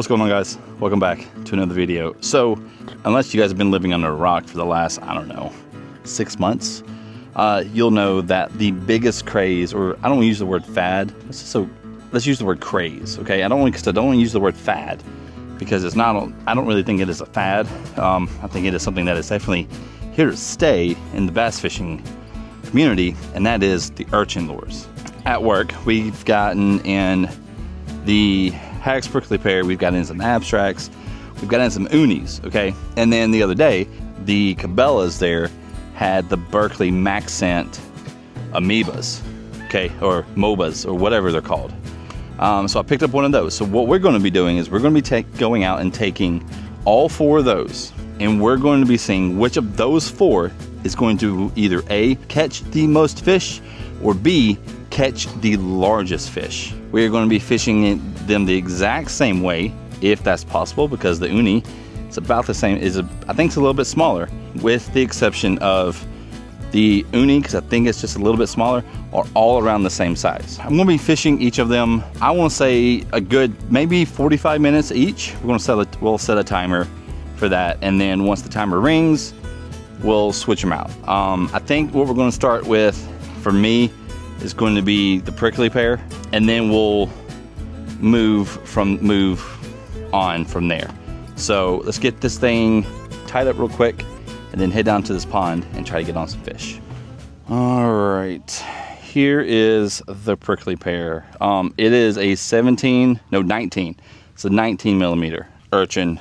What's going on, guys? Welcome back to another video. So, unless you guys have been living under a rock for the last, I don't know, 6 months, you'll know that the biggest craze, or I don't want to use the word fad, let's use the word craze, okay? I don't want to use the word fad because it's not, I don't really think it is a fad. I think it is something that is definitely here to stay in the bass fishing community, and that is the urchin lures. At work, we've gotten in the Hack's Berkeley pear, we've got in some abstracts, we've got in some Oonies, okay? And then the other day, the Cabela's there had the Berkeley Maxcent amoebas, okay? Or MOBAs, or whatever they're called. So I picked up one of those. So what we're going to be doing is we're going to be going out and taking all 4 of those, and we're going to be seeing which of those 4 is going to either A, catch the most fish, or B, catch the largest fish. We are going to be fishing them the exact same way, if that's possible, because the Ooni is about the same, I think it's a little bit smaller, with the exception of the Ooni, because I think it's just a little bit smaller, are all around the same size. I'm going to be fishing each of them, I want to say a good maybe 45 minutes each. We'll set a timer for that, and then once the timer rings, we'll switch them out. I think what we're going to start with, for me, is going to be the prickly pear, and then we'll move on from there. So let's get this thing tied up real quick and then head down to this pond and try to get on some fish. All right, here is the prickly pear. It is a 19, it's a 19 millimeter urchin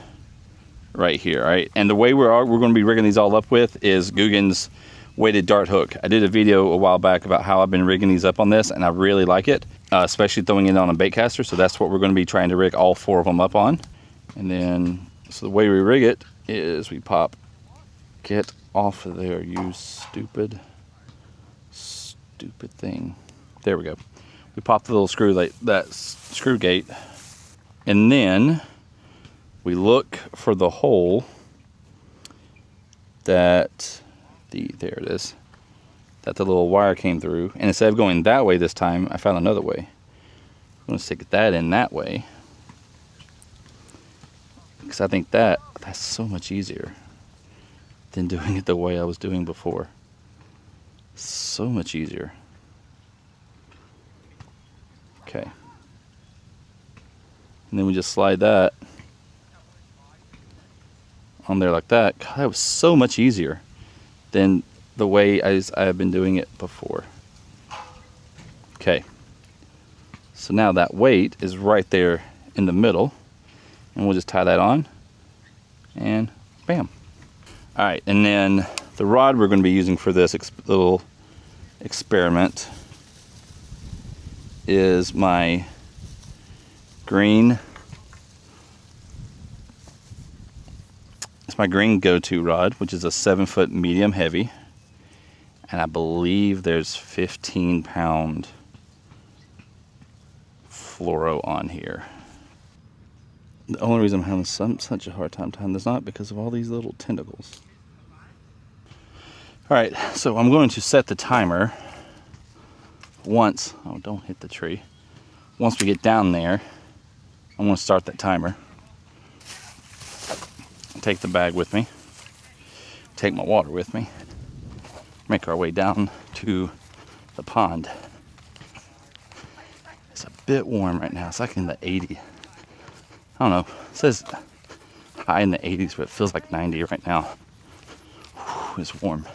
right here, all right? And the way we're going to be rigging these all up with is Guggen's weighted dart hook. I did a video a while back about how I've been rigging these up on this, and I really like it, especially throwing it on a bait caster. So that's what we're going to be trying to rig all 4 of them up on. And then, so the way we rig it is we pop, get off of there, you stupid thing. There we go. We pop the little screw, that screw gate, and then we look for the hole that there it is, that the little wire came through, and instead of going that way this time, I found another way. I'm going to stick that in that way, because I think that's so much easier than doing it the way I was doing before. So much easier. Okay. And then we just slide that on there like that. God, that was so much easier than the way I have been doing it before. Okay, so now that weight is right there in the middle, and we'll just tie that on, and bam. All right, and then the rod we're going to be using for this little experiment is my green. It's my green go-to rod, which is a 7-foot medium heavy, and I believe there's 15-pound fluoro on here. The only reason I'm having such a hard time tying this knot because of all these little tentacles. All right, so I'm going to set the timer once. Oh, don't hit the tree. Once we get down there, I'm going to start that timer. Take the bag with me, take my water with me, make our way down to the pond. It's a bit warm right now. It's like in the 80s. I don't know, it says high in the 80s, but it feels like 90 right now. Whew, it's warm.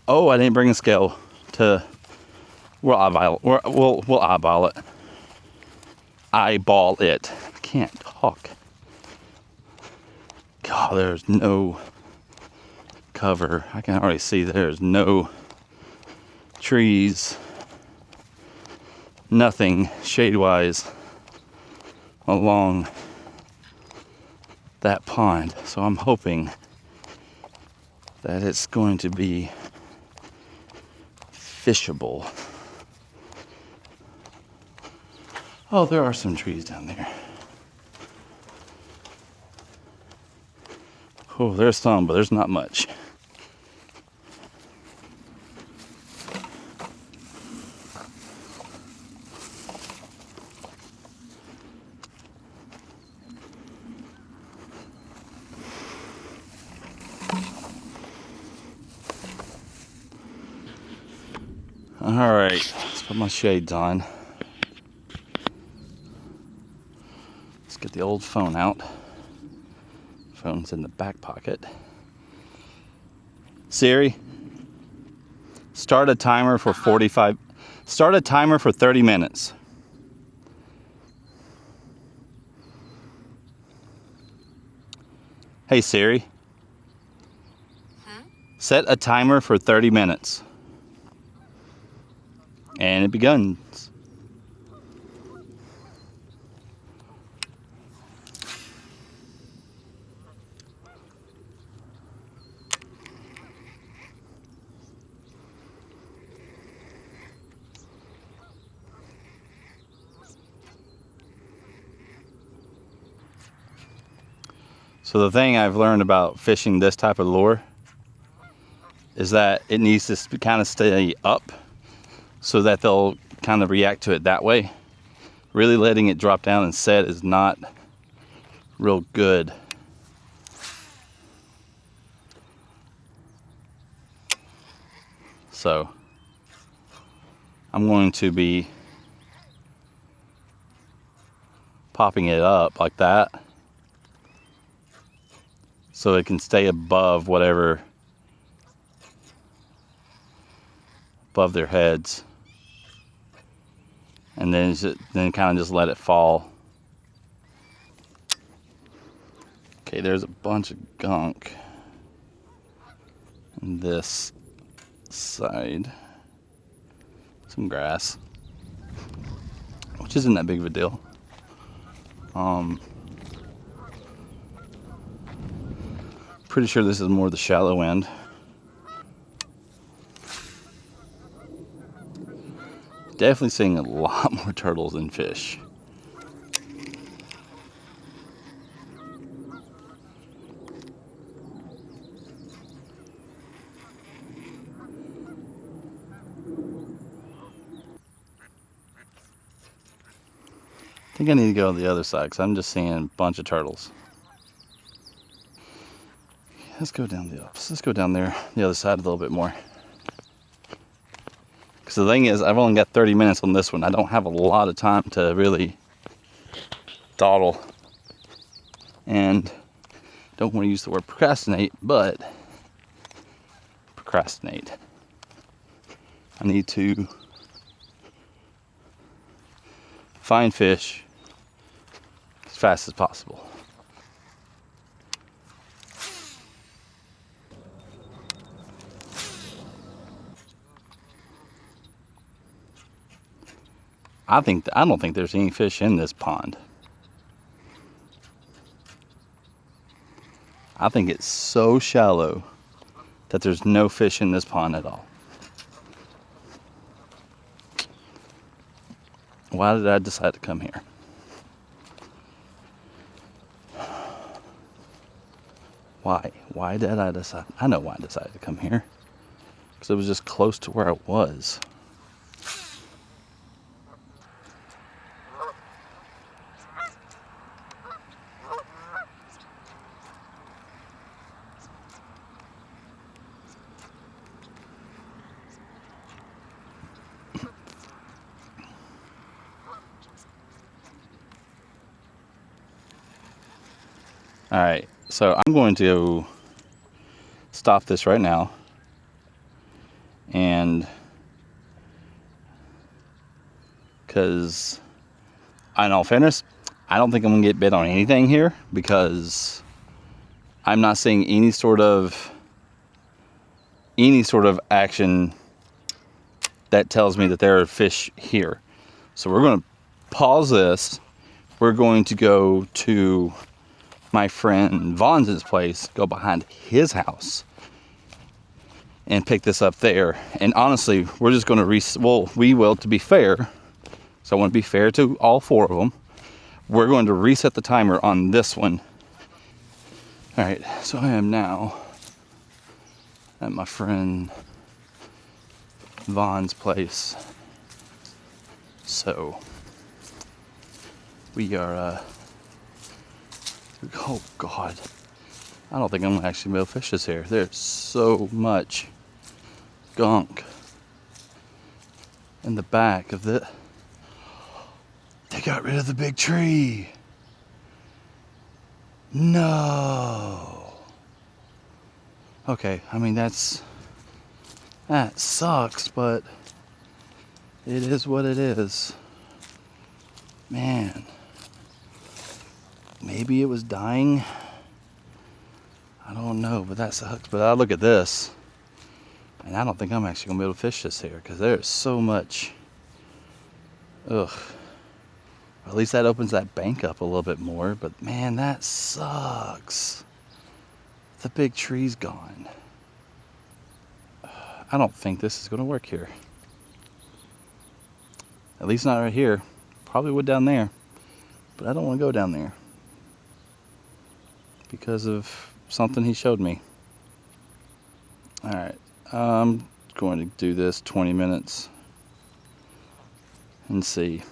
Oh, I didn't bring a scale to, we'll eyeball it. Eyeball it. I can't talk. God, there's no cover. I can already see there's no trees, nothing shade-wise along that pond. So I'm hoping that it's going to be fishable. Oh, there are some trees down there. Oh, there's some, but there's not much. All right, let's put my shades on. Let's get the old phone out. Phone's in the back pocket. Siri, start a timer for 30 minutes. Hey Siri, set a timer for 30 minutes. And it begins. So the thing I've learned about fishing this type of lure is that it needs to kind of stay up so that they'll kind of react to it that way. Really letting it drop down and set is not real good. So I'm going to be popping it up like that so it can stay above whatever, above their heads, and then kind of just let it fall. Okay, there's a bunch of gunk on this side, some grass, which isn't that big of a deal. Pretty sure this is more the shallow end. Definitely seeing a lot more turtles than fish. I think I need to go to the other side because I'm just seeing a bunch of turtles. Let's go down the opposite. Let's go down there, the other side a little bit more. Because the thing is, I've only got 30 minutes on this one. I don't have a lot of time to really dawdle. And don't want to use the word procrastinate, but procrastinate. I need to find fish as fast as possible. I don't think there's any fish in this pond. I think it's so shallow that there's no fish in this pond at all. Why did I decide to come here? Why? Why did I decide? I know why I decided to come here. Because it was just close to where I was. All right, so I'm going to stop this right now, and because in all fairness, I don't think I'm gonna get bit on anything here because I'm not seeing any sort of action that tells me that there are fish here. So we're going to pause this. We're going to go to my friend Vaughn's place, go behind his house and pick this up there. And honestly, we're just going to we will, to be fair, so I want to be fair to all four of them, we're going to reset the timer on this one. All right, so I am now at my friend Vaughn's place. So we are oh God, I don't think I'm gonna actually be able to fish this here. There's so much gunk. in the back of the... They got rid of the big tree. No. Okay, I mean that sucks, but it is what it is. Man. Maybe it was dying. I don't know, but that sucks. But I look at this, and I don't think I'm actually gonna be able to fish this here because there's so much. Ugh. At least that opens that bank up a little bit more. But man, that sucks. The big tree's gone. I don't think this is gonna work here. At least not right here. Probably would down there, but I don't want to go down there because of something he showed me. All right, I'm going to do this 20 minutes and see.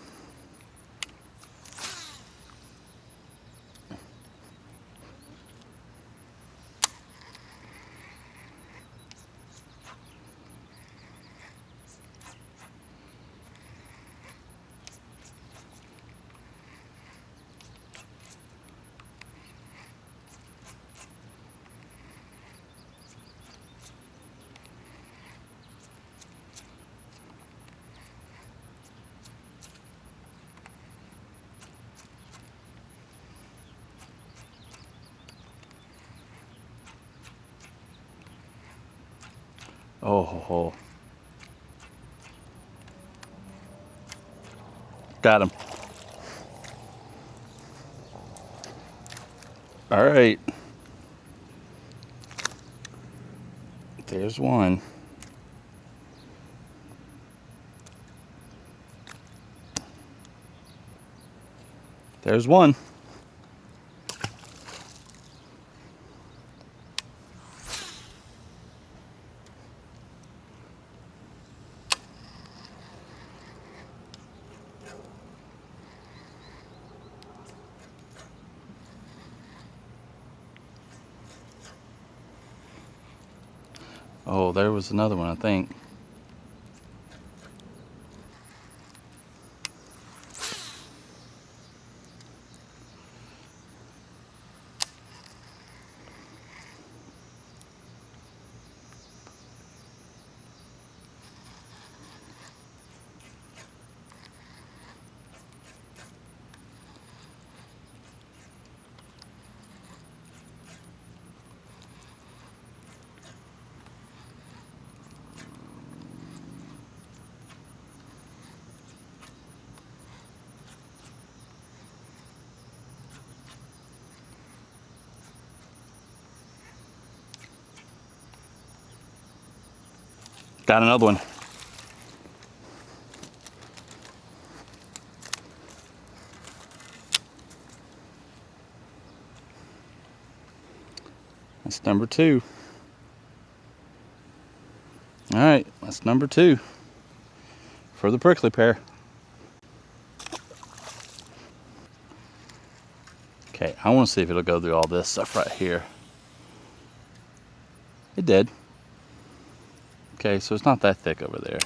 Oh. Got him. All right. There's one. There's one. Oh, there was another one, I think. Got another one. That's number 2. All right, that's number 2 for the prickly pear. Okay, I want to see if it'll go through all this stuff right here. It did. Okay, so it's not that thick over there.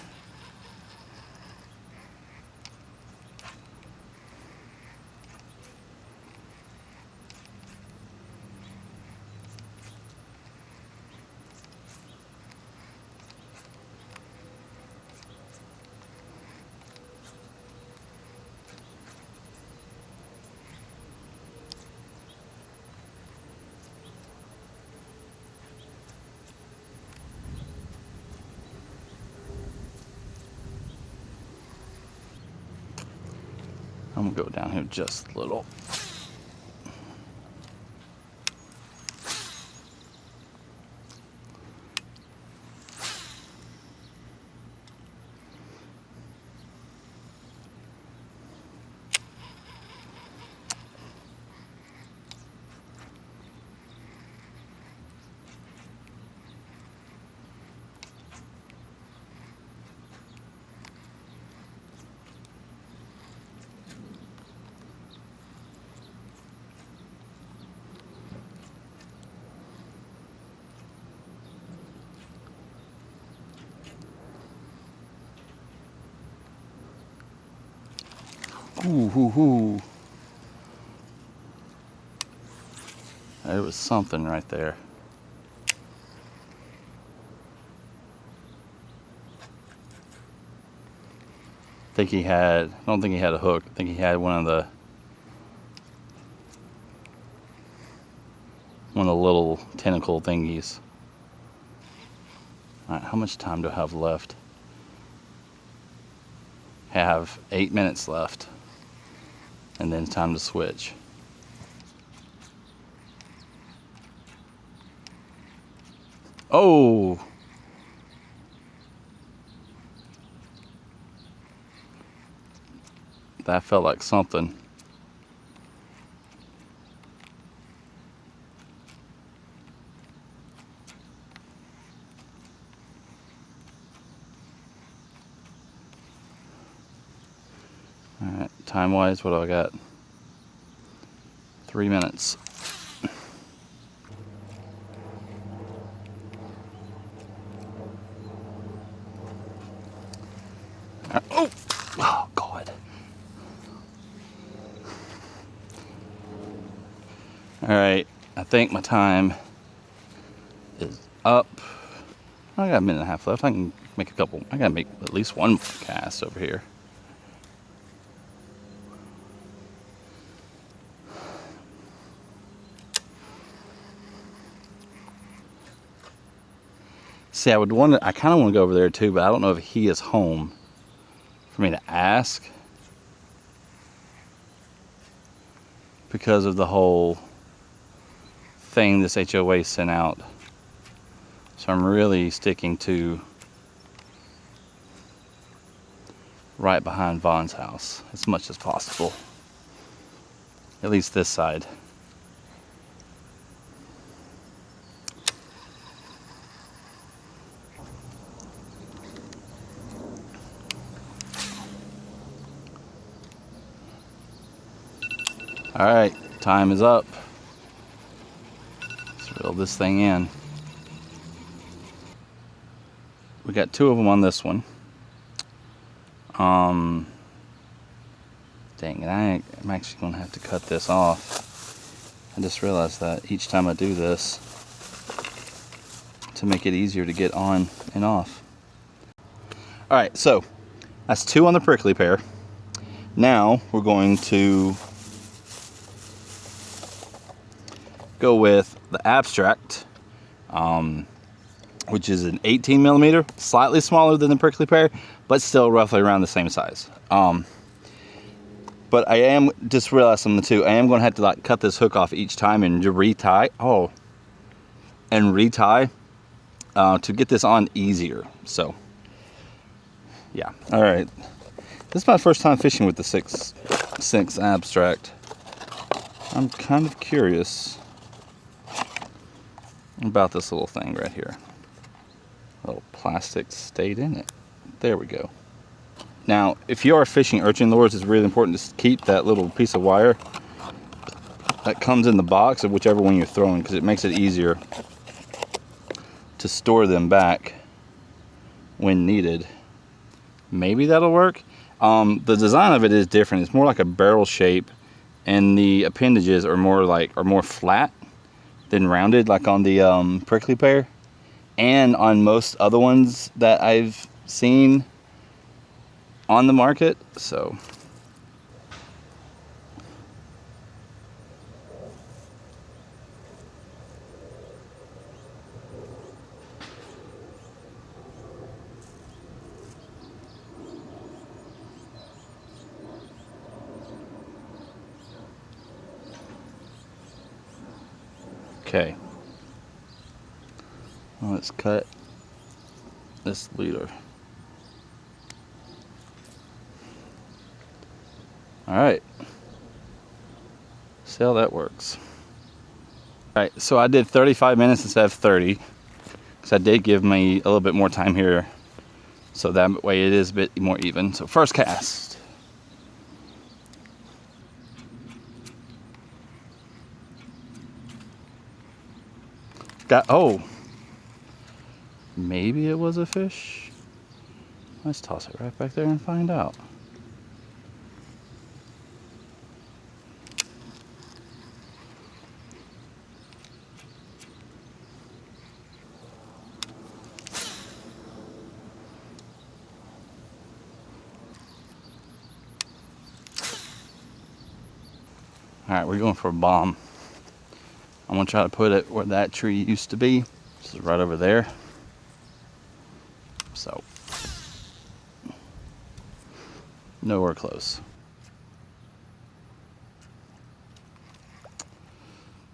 I'm gonna go down here just a little. Ooh, hoo, hoo. There was something right there. I don't think he had a hook. I think he had one of the little tentacle thingies. All right, how much time do I have left? Have 8 minutes left, and then it's time to switch. Oh! That felt like something. All right, time-wise, what do I got? 3 minutes. Oh! Oh, God. All right, I think my time is up. I got a minute and a half left. I can make a couple. I gotta make at least one cast over here. See, I kind of want to go over there too, but I don't know if he is home for me to ask because of the whole thing this HOA sent out. So I'm really sticking to right behind Vaughn's house as much as possible. At least this side. All right, time is up. Let's reel this thing in. We got 2 of them on this one. Dang it, I'm actually gonna have to cut this off. I just realized that each time I do this to make it easier to get on and off. All right, so that's 2 on the prickly pear. Now we're going to go with the abstract, which is an 18 millimeter, slightly smaller than the prickly pear, but still roughly around the same size. But I am just realizing the 2. I am going to have to like cut this hook off each time and retie. Oh, and retie to get this on easier. So, yeah. All right. This is my first time fishing with the 6 abstract. I'm kind of curious about this little thing right here. Little plastic stayed in it. There we go. Now, if you are fishing urchin lures, it's really important to keep that little piece of wire that comes in the box of whichever one you're throwing, because it makes it easier to store them back when needed. Maybe that'll work. The design of it is different. It's more like a barrel shape, and the appendages are more flat than rounded, like on the prickly pear, and on most other ones that I've seen on the market. So okay, well, let's cut this leader. All right, see how that works. All right, so I did 35 minutes instead of 30, because that did give me a little bit more time here, so that way it is a bit more even. So first cast. Oh, maybe it was a fish. Let's toss it right back there and find out. All right, we're going for a bomb. I'm gonna try to put it where that tree used to be. This is right over there. So, nowhere close.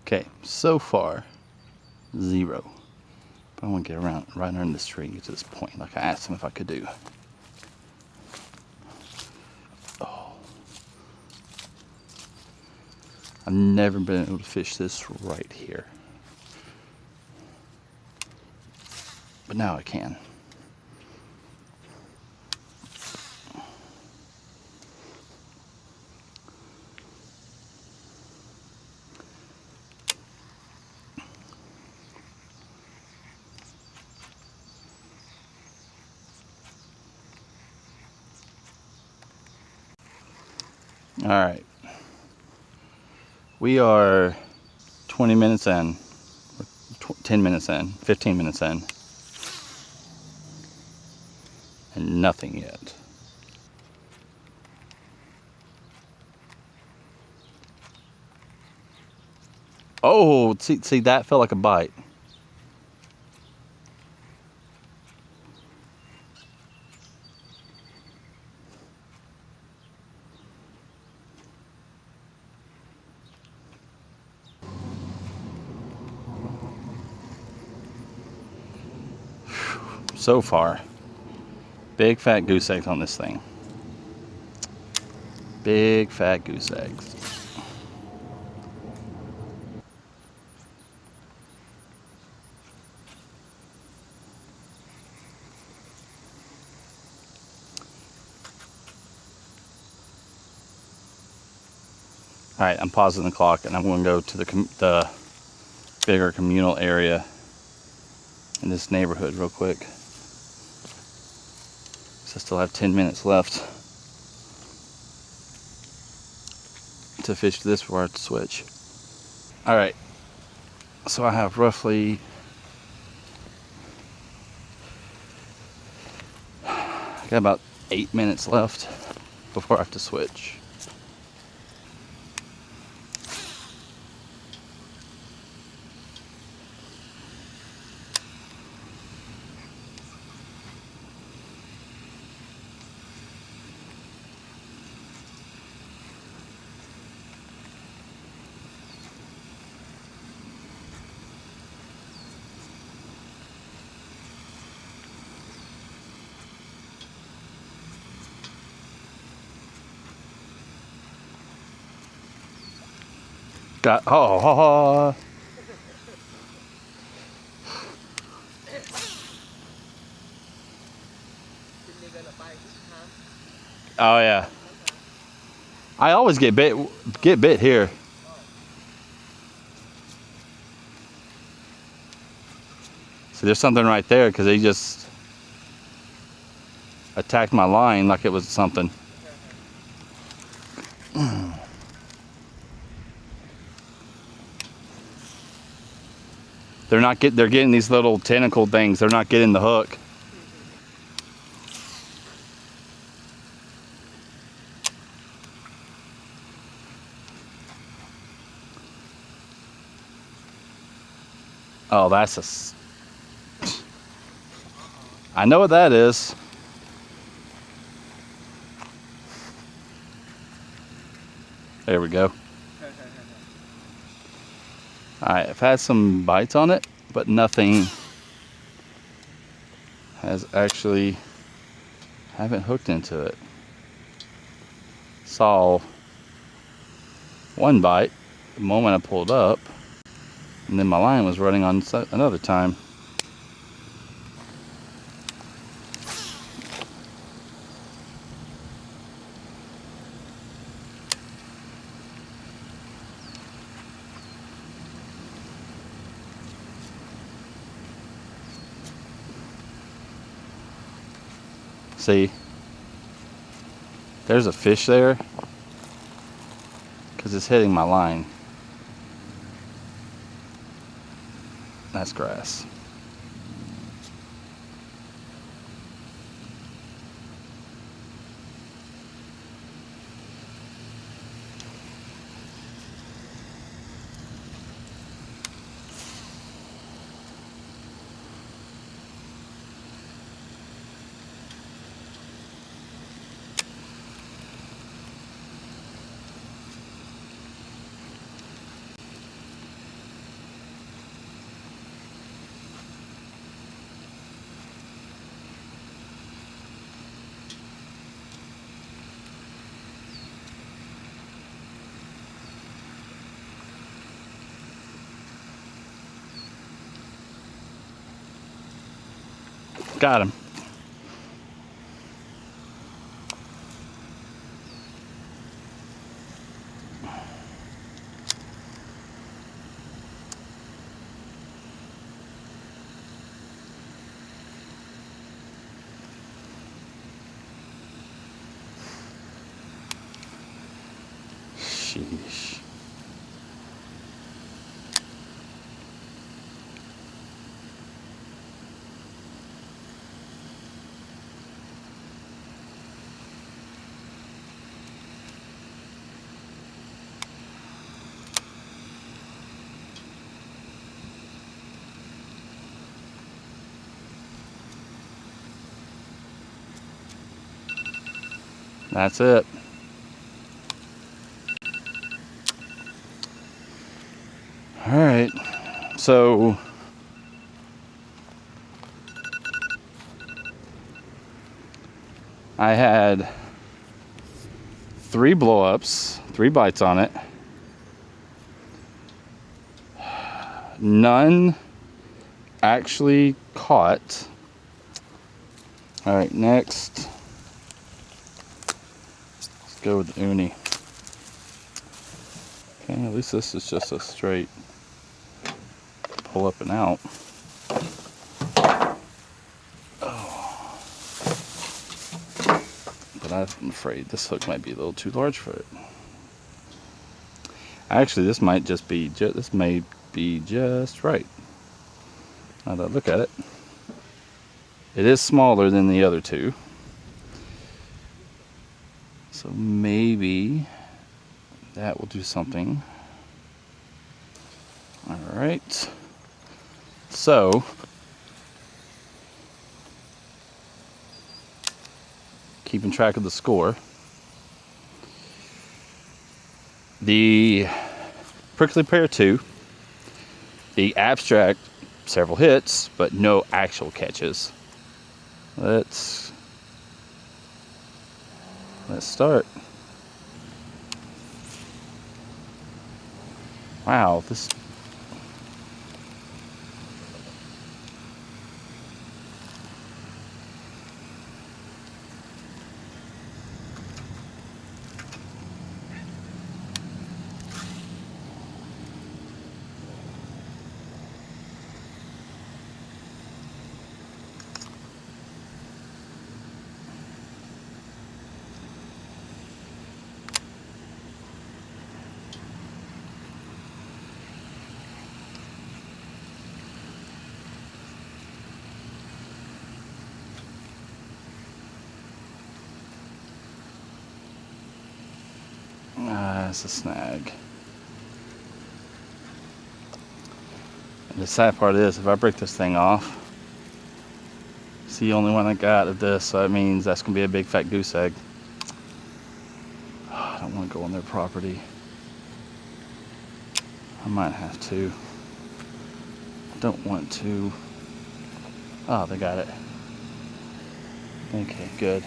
Okay, so far, 0. But I want to get around right under this tree and get to this point, like I asked him if I could do. Oh. I've never been able to fish this right here. But now I can. All right. We are 20 minutes in, 10 minutes in, 15 minutes in, and nothing yet. Oh, see, that felt like a bite. So far, big fat goose eggs on this thing. Big fat goose eggs. All right, I'm pausing the clock and I'm going to go to the bigger communal area in this neighborhood real quick. So I still have 10 minutes left to fish this before I have to switch. All right, so I have roughly, got about 8 minutes left before I have to switch. Got, oh. Oh yeah. I always get bit here. See, there's something right there because they just attacked my line like it was something. They're getting these little tentacle things. They're not getting the hook. Oh, that's I know what that is. There we go. Alright, I've had some bites on it, but nothing has actually, haven't hooked into it. Saw one bite the moment I pulled up, and then my line was running on another time. See, there's a fish there because it's hitting my line. That's grass. Got him. Sheesh. That's it. All right. So I had 3 blow-ups, 3 bites on it. None actually caught. All right, next. Let's go with the Ooni. Okay, at least this is just a straight pull up and out. Oh. But I'm afraid this hook might be a little too large for it. Actually, this might just be this may be just right. Now that I look at it, it is smaller than the other 2, so maybe that will do something. All right. So keeping track of the score. The prickly pear 2, the abstract, several hits, but no actual catches. Let's start. Wow, this. It's a snag. And the sad part is, if I break this thing off, it's the only one I got of this, so that means that's gonna be a big fat goose egg. I don't want to go on their property. I might have to. I don't want to. Oh, they got it. Okay, good.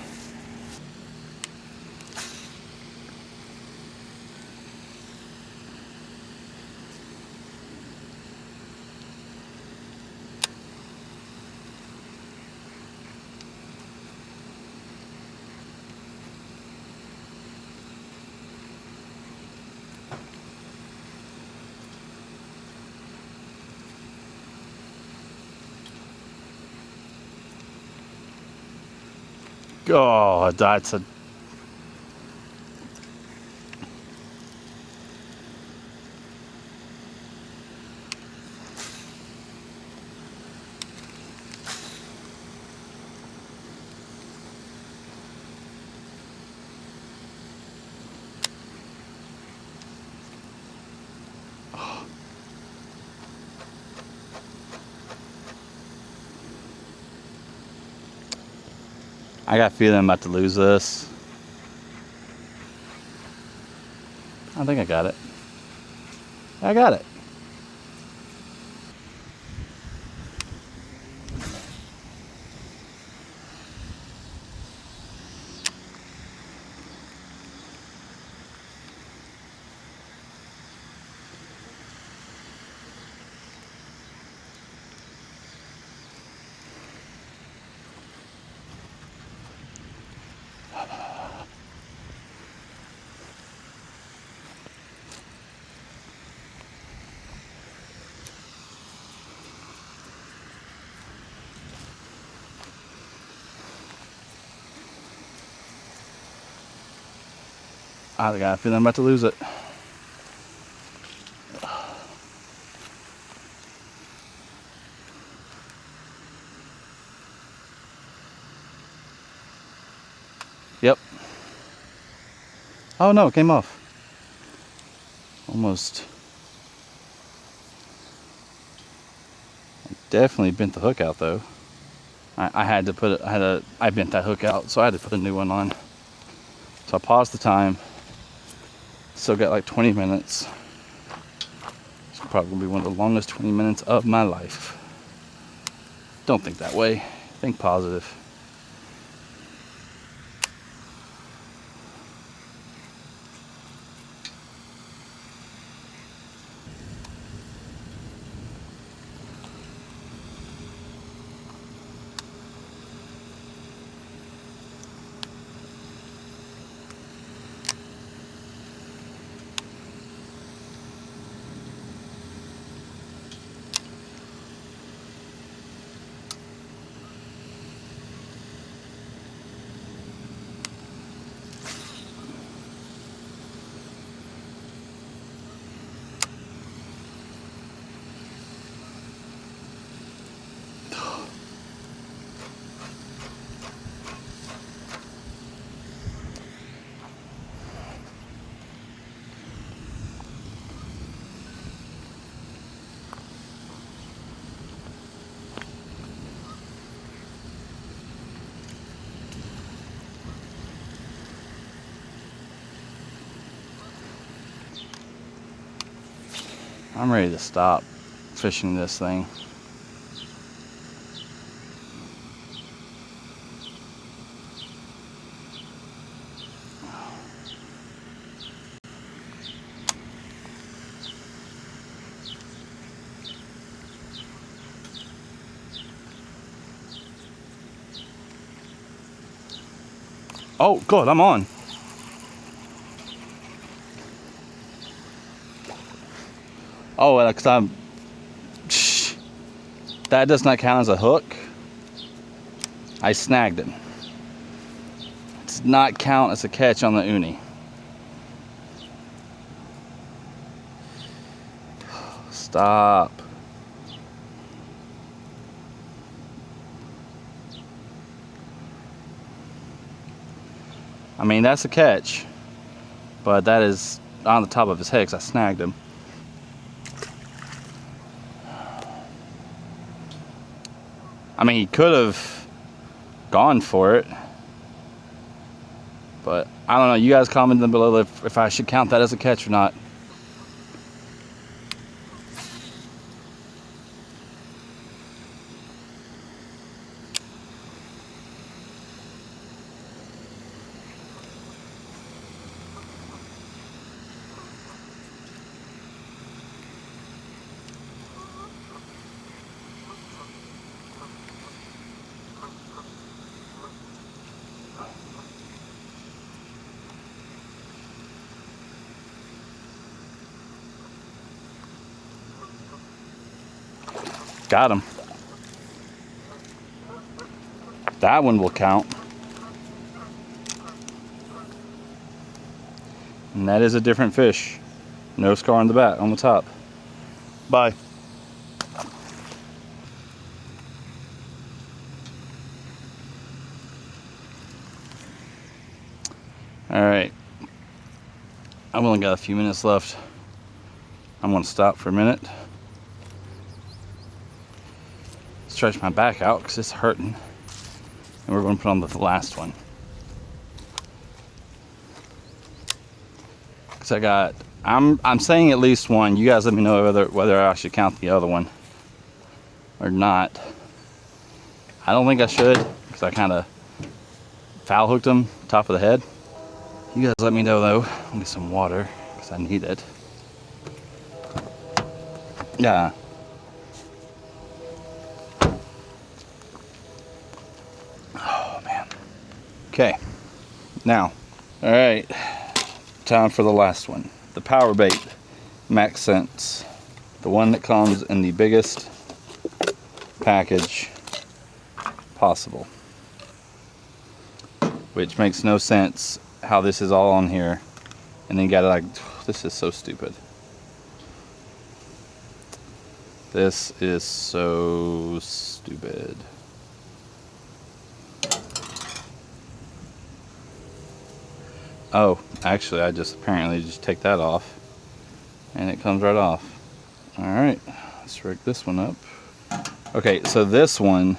Oh, that's a. I got a feeling I'm about to lose this. I think I got it. I got it. I got a feeling I'm about to lose it. Yep. Oh no, it came off. Almost. Definitely bent the hook out though. I had to put it, I bent that hook out, so I had to put a new one on. So I paused the time. Still got like 20 minutes. It's probably gonna be one of the longest 20 minutes of my life. Don't think that way. Think positive. I'm ready to stop fishing this thing. Oh, good, I'm on. Oh, because that does not count as a hook. I snagged it. It does not count as a catch on the Ooni. Stop. I mean, that's a catch, but that is on the top of his head because I snagged him. I mean, he could have gone for it, but I don't know. You guys comment down below if I should count that as a catch or not. Got him. That one will count. And that is a different fish. No scar on the back, on the top. Bye. All right. I've only got a few minutes left. I'm gonna stop for a minute. Stretch my back out because it's hurting. And we're gonna put on the last one. Cause I'm saying at least one. You guys let me know whether I should count the other one or not. I don't think I should because I kind of foul hooked him top of the head. You guys let me know though. I'll get some water because I need it. Yeah. Oh man. Okay. Now, all right. Time for the last one. The power bait, Max Sense. The one that comes in the biggest package possible. Which makes no sense how this is all on here And then you gotta like, this is so stupid. This is so stupid. Oh, actually, I just apparently just take that off and it comes right off. All right, let's rig this one up. Okay, so this one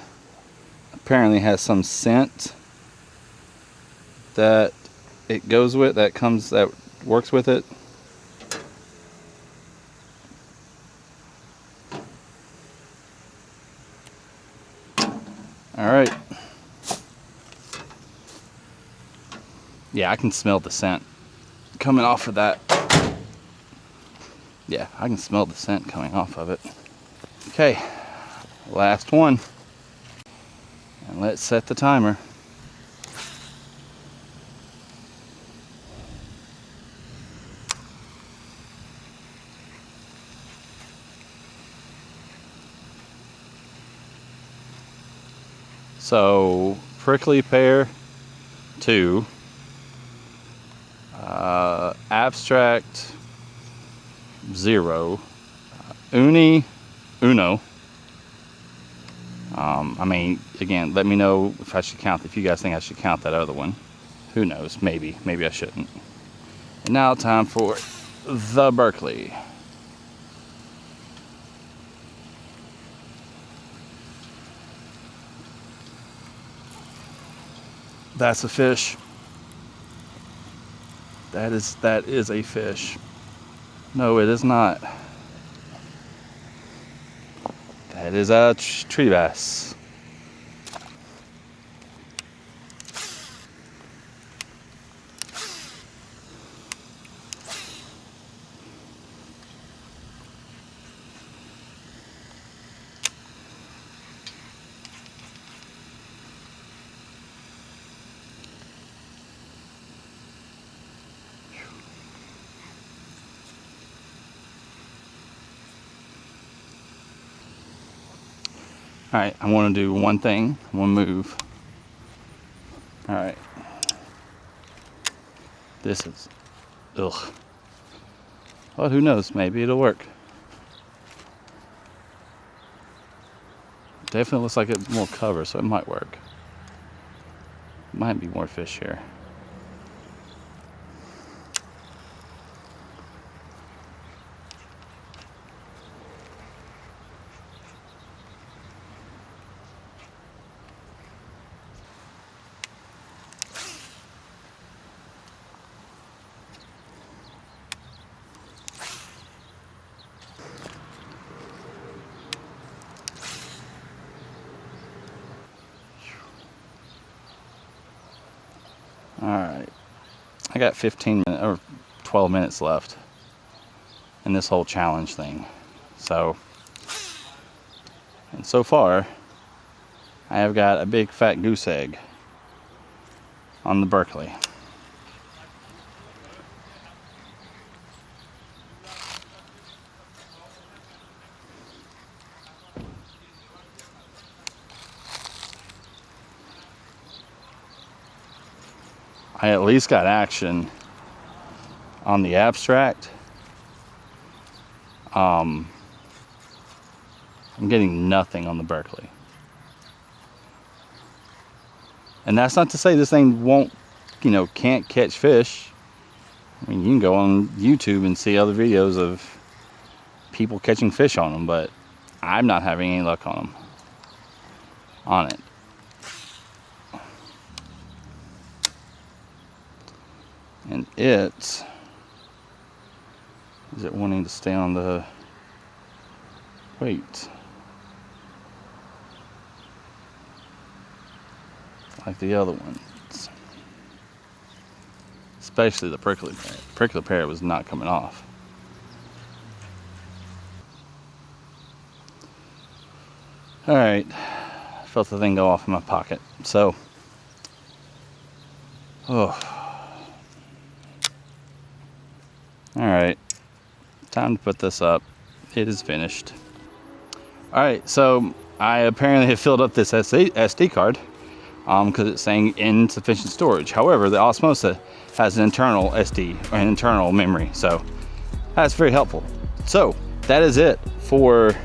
apparently has some scent that it goes with, that works with it. All right. Yeah, I can smell the scent coming off of that. Yeah, I can smell the scent coming off of it. Okay, last one. And let's set the timer. So, prickly pear 2, abstract 0, Ooni, Uno. I mean, again, let me know if I should count, if you guys think I should count that other one. Who knows? Maybe I shouldn't. And now time for the Berkeley. That's a fish. That is a fish. No, it is not. That is a tree bass. All right, I want to do one thing, one move. All right. This is, ugh. Well, who knows? Maybe it'll work. Definitely looks like it's more cover, so it might work. Might be more fish here. All right, I got 15 minutes or 12 minutes left in this whole challenge thing. So, and so far, I have got a big fat goose egg on the Berkeley. I at least got action on the abstract. I'm getting nothing on the Berkeley. And that's not to say this thing won't, can't catch fish. I mean, you can go on YouTube and see other videos of people catching fish on them, but I'm not having any luck on it. And is it wanting to stay on the weight like the other ones, especially the prickly pear. Prickly pear was not coming off. All right, felt the thing go off in my pocket. So, all right, time to put this up. It is finished. All right, so I apparently have filled up this SD card because it's saying insufficient storage. However, the Osmosa has an internal SD, or an internal memory, so that's very helpful. So that is it for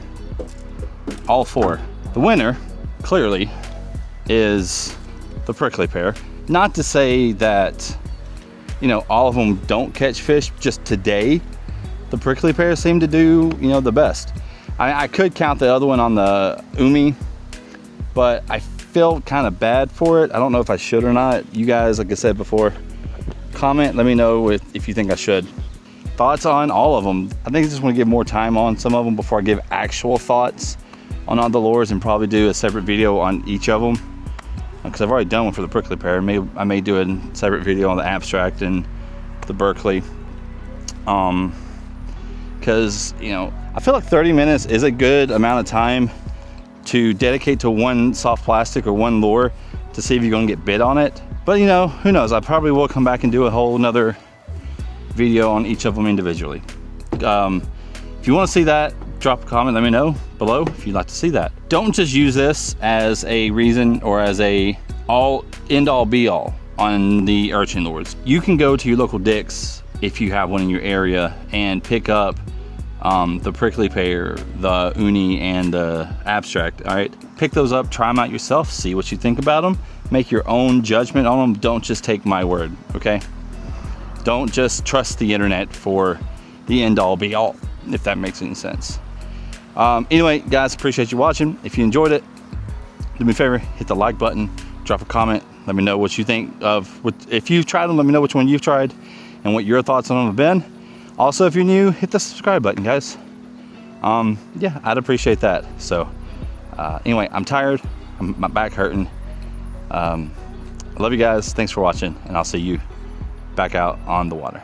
all 4. The winner, clearly, is the prickly pear. Not to say that, you know, all of them don't catch fish, just today, the prickly pear seem to do, you know, the best. I could count the other one on the Ooni, but I feel kind of bad for it. I don't know if I should or not. You guys, like I said before, comment, let me know if you think I should. Thoughts on all of them. I think I just want to give more time on some of them before I give actual thoughts on all the lures, and probably do a separate video on each of them. Because I've already done one for the prickly pear. I may do a separate video on the abstract and the Berkeley. Because, you know, I feel like 30 minutes is a good amount of time to dedicate to one soft plastic or one lure to see if you're gonna get bit on it. But, you know, who knows? I probably will come back and do a whole nother video on each of them individually. If you want to see that, drop a comment, let me know below if you'd like to see that. Don't just use this as a reason or as a end all be all on the Urchin lures. You can go to your local Dick's if you have one in your area and pick up the prickly pear, the Ooni, and the abstract. All right, pick those up, try them out yourself, see what you think about them, make your own judgment on them. Don't just take my word, okay? Don't just trust the internet for the end all be all, if that makes any sense. Anyway, guys, appreciate you watching. If you enjoyed it, do me a favor, hit the like button, drop a comment, let me know what you think of, if you've tried them, let me know which one you've tried and what your thoughts on them have been. Also, if you're new, hit the subscribe button, guys. Yeah, I'd appreciate that. So anyway, I'm tired, my back hurting. I love you guys, thanks for watching, and I'll see you back out on the water.